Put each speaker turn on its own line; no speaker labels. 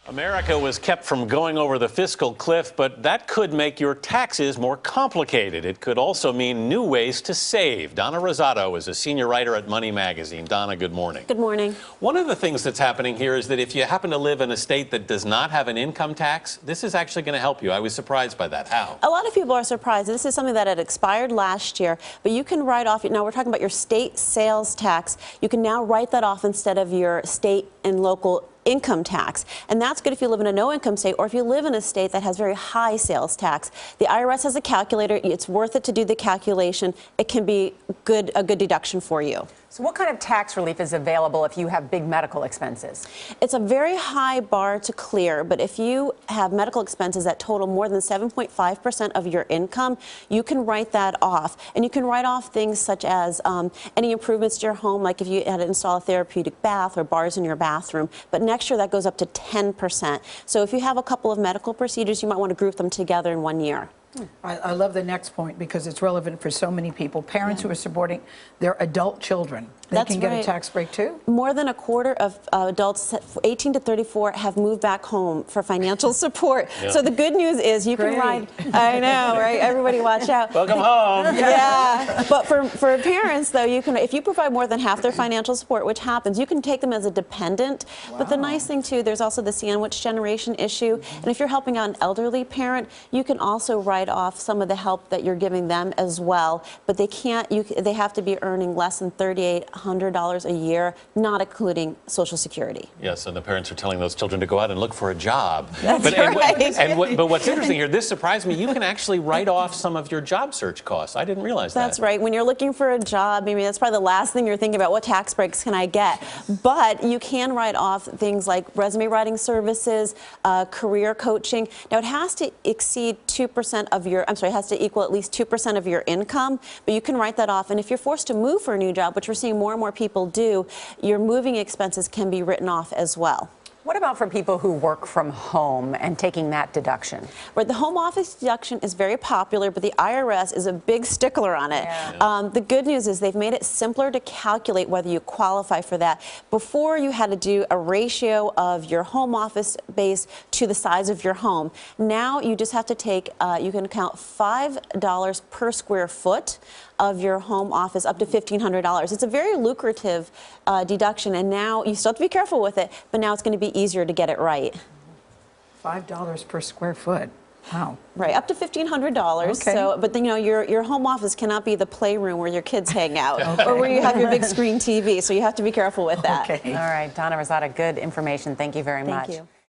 America was kept from going over the fiscal cliff, but that could make your taxes more complicated. It could also mean new ways to save. Donna Rosato is a senior writer at Money Magazine. Donna, good morning.
Good morning.
One of the things that's happening here is that if you happen to live in a state that does not have an income tax, this is actually going to help you. I was surprised by that. How?
A lot of people are surprised. This is something that had expired last year, but you can write off, now we're talking about your state sales tax. You can now write that off instead of your state and local income tax. And that's good if you live in a no-income state or if you live in a state that has very high sales tax. The IRS has a calculator. It's worth it to do the calculation. It can be a good deduction for you.
So what kind of tax relief is available if you have big medical expenses?
It's a very high bar to clear, but if you have medical expenses that total more than 7.5% of your income, you can write that off. And you can write off things such as any improvements to your home, like if you had to install a therapeutic bath or bars in your bathroom. But next year that goes up to 10%. So if you have a couple of medical procedures, you might want to group them together in 1 year.
I love the next point because it's relevant for so many people. Parents who are supporting their adult children, they can get a tax break too?
More than a quarter of adults 18 to 34 have moved back home for financial support. Yeah. So the good news is you can ride. I know, right? Everybody watch out.
Welcome home.
Yeah. But for parents, though, you can, if you provide more than half their financial support, which happens, you can take them as a dependent. Wow. But the nice thing, too, there's also the sandwich generation issue. And if you're helping out an elderly parent, you can also write off some of the help that you're giving them as well, but they can't. They have to be earning less than $3,800 a year, not including Social Security.
Yes, and the parents are telling those children to go out and look for a job.
That's right.
But what's interesting here, this surprised me. You can actually write off some of your job search costs. I didn't realize that.
That's right. When you're looking for a job, maybe that's probably the last thing you're thinking about. What tax breaks can I get? But you can write off things like resume writing services, career coaching. Now it has to exceed 2% of your, it has to equal at least 2% of your income, but you can write that off. And if you're forced to move for a new job, which we're seeing more and more people do, your moving expenses can be written off as well.
What about for people who work from home and taking that deduction?
Right, the home office deduction is very popular, but the IRS is a big stickler on it. Yeah. The good news is they've made it simpler to calculate whether you qualify for that. Before, you had to do a ratio of your home office base to the size of your home. Now you just have to take, you can count $5 per square foot of your home office up to $1,500. It's a very lucrative deduction, and now you still have to be careful with it, but now it's going to be easier to get it right.
$5 per square foot. Wow.
Right, up to $1,500.
Okay.
So, but then, you know, your home office cannot be the playroom where your kids hang out or where you have your big screen TV. So you have to be careful with that.
Okay.
All right, Donna Rosato, good information. Thank you very much.
Thank you.